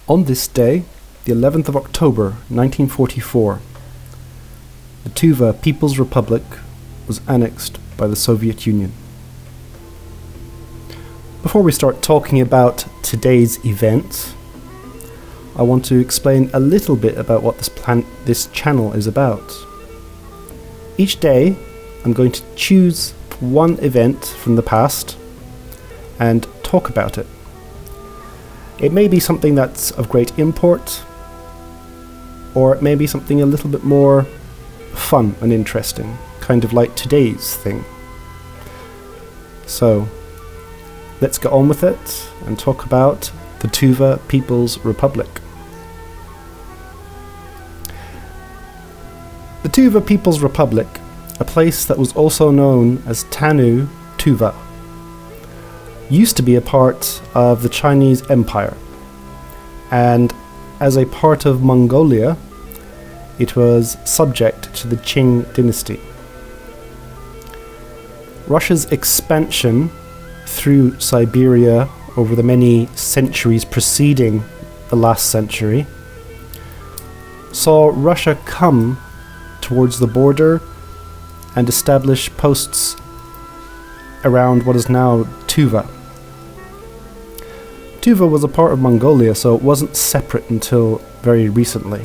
On this day, the 11th of October 1944, the Tuva People's Republic was annexed by the Soviet Union. Before we start talking about today's event, I want to explain a little bit about what this channel is about. Each day, I'm going to choose one event from the past and talk about it. It may be something that's of great import, or it may be something a little bit more fun and interesting, kind of like today's thing. So, let's get on with it and talk about the Tuva People's Republic. The Tuva People's Republic, a place that was also known as Tanu Tuva, used to be a part of the Chinese Empire, and as a part of Mongolia, it was subject to the Qing dynasty. Russia's expansion through Siberia over the many centuries preceding the last century saw Russia come towards the border and establish posts around what is now Tuva. Tuva was a part of Mongolia, so it wasn't separate until very recently.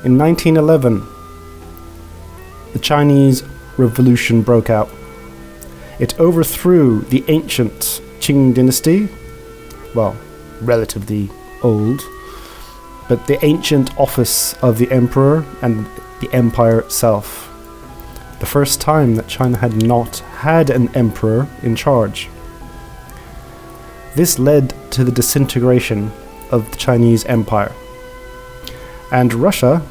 In 1911, the Chinese Revolution broke out. It overthrew the ancient Qing dynasty, well, relatively old, but the ancient office of the emperor and the empire itself. The first time that China had not had an emperor in charge. This led to the disintegration of the Chinese Empire, and Russia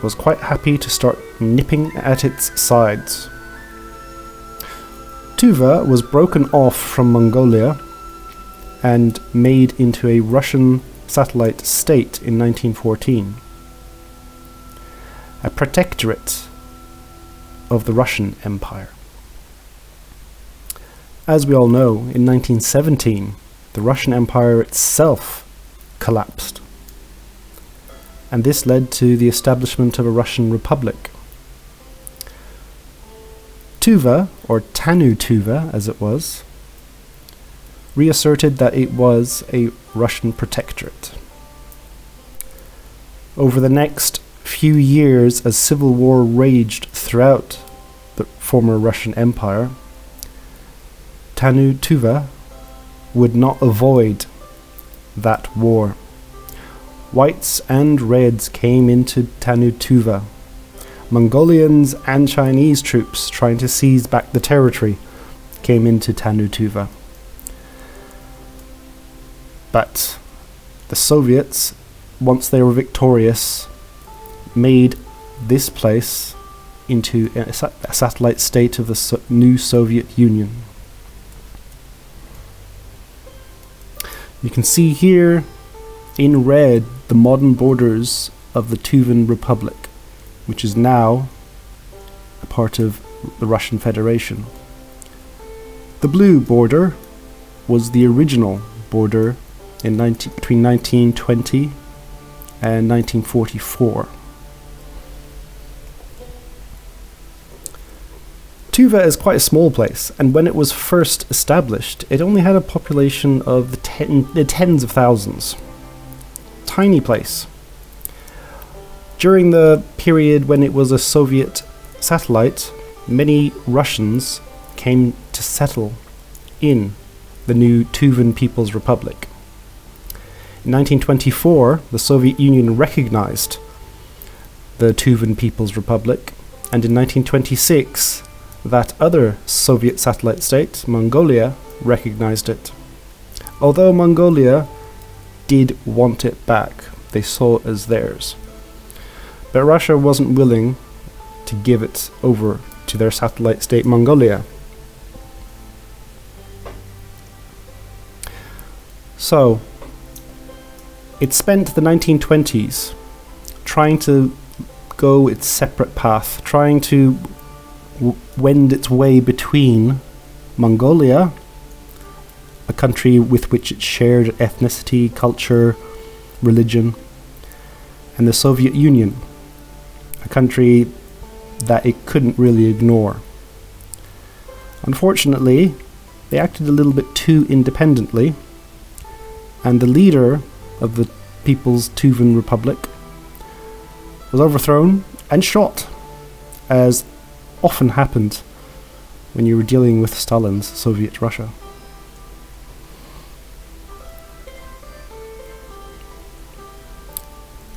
was quite happy to start nipping at its sides. Tuva was broken off from Mongolia and made into a Russian satellite state in 1914, a protectorate of the Russian Empire. As we all know, in 1917, the Russian Empire itself collapsed, and this led to the establishment of a Russian Republic. Tuva, or Tanu Tuva as it was, reasserted that it was a Russian protectorate. Over the next few years, as civil war raged throughout the former Russian Empire, Tanu Tuva would not avoid that war. Whites and Reds came into Tanu Tuva. Mongolians and Chinese troops trying to seize back the territory came into Tanu Tuva. But the Soviets, once they were victorious, made this place into a satellite state of the new Soviet Union. You can see here in red the modern borders of the Tuvan Republic, which is now a part of the Russian Federation. The blue border was the original border between 1920 and 1944. Tuva is quite a small place, and when it was first established, it only had a population of the tens of thousands. Tiny place. During the period when it was a Soviet satellite, many Russians came to settle in the new Tuvan People's Republic. In 1924, the Soviet Union recognized the Tuvan People's Republic, and in 1926, that other Soviet satellite state, Mongolia, recognized it. Although Mongolia did want it back, they saw it as theirs. But Russia wasn't willing to give it over to their satellite state, Mongolia. So, it spent the 1920s trying to go its separate path, trying to wend its way between Mongolia a country with which it shared ethnicity, culture, religion, and the Soviet Union, a country that it couldn't really ignore. Unfortunately, they acted a little bit too independently, and the leader of the People's Tuvan Republic was overthrown and shot, as often happened when you were dealing with Stalin's Soviet Russia.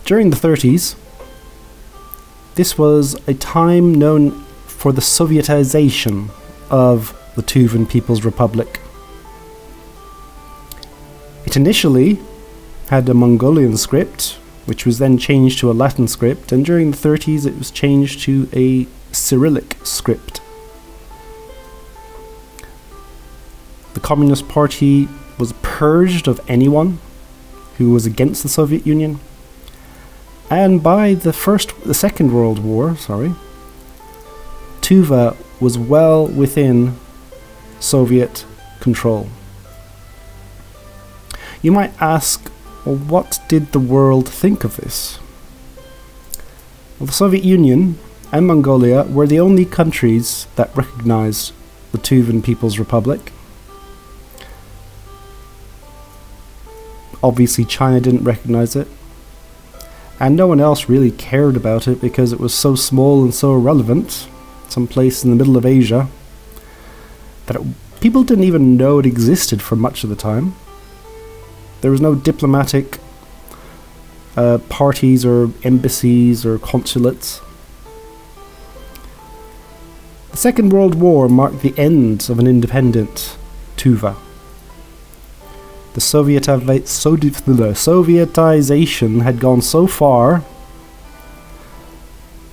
During the 30s, this was a time known for the Sovietization of the Tuvan People's Republic. It initially had a Mongolian script, which was then changed to a Latin script, and during the 30s it was changed to a Cyrillic script. The Communist Party was purged of anyone who was against the Soviet Union, and by the Second World War, Tuva was well within Soviet control. You might ask, well, what did the world think of this? Well, the Soviet Union and Mongolia were the only countries that recognized the Tuvan People's Republic. Obviously, China didn't recognize it, and no one else really cared about it because it was so small and so irrelevant, someplace in the middle of Asia, that people didn't even know it existed for much of the time. There was no diplomatic parties or embassies or consulates. The Second World War marked the end of an independent Tuva. The Sovietization had gone so far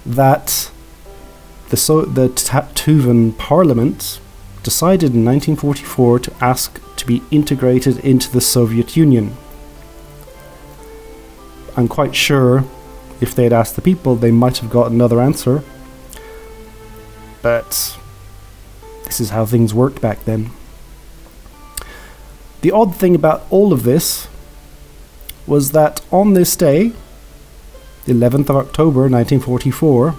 that the Tuvan Parliament decided in 1944 to ask to be integrated into the Soviet Union. I'm quite sure if they had asked the people, they might have got another answer. But this is how things worked back then. The odd thing about all of this was that on this day, the 11th of October 1944,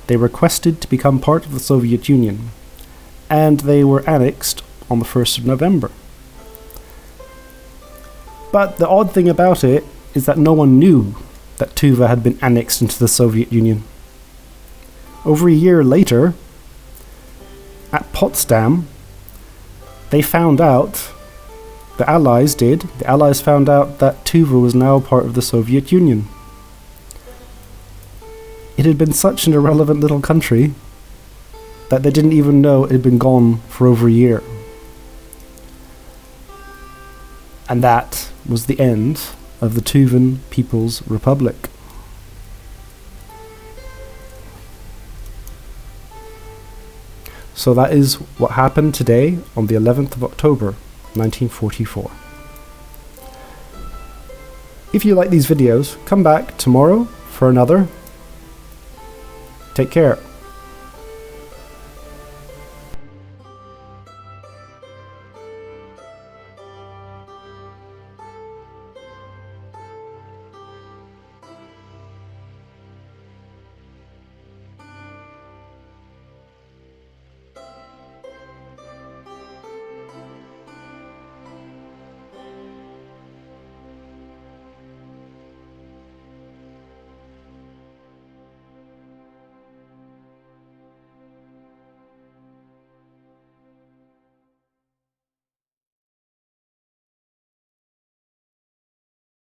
they requested to become part of the Soviet Union, and they were annexed on the 1st of November. But the odd thing about it is that no one knew that Tuva had been annexed into the Soviet Union. Over a year later, at Potsdam, they found out, the Allies found out that Tuva was now part of the Soviet Union. It had been such an irrelevant little country that they didn't even know it had been gone for over a year. And that was the end of the Tuvan People's Republic. So that is what happened today on the 11th of October 1944. If you like these videos, come back tomorrow for another. Take care.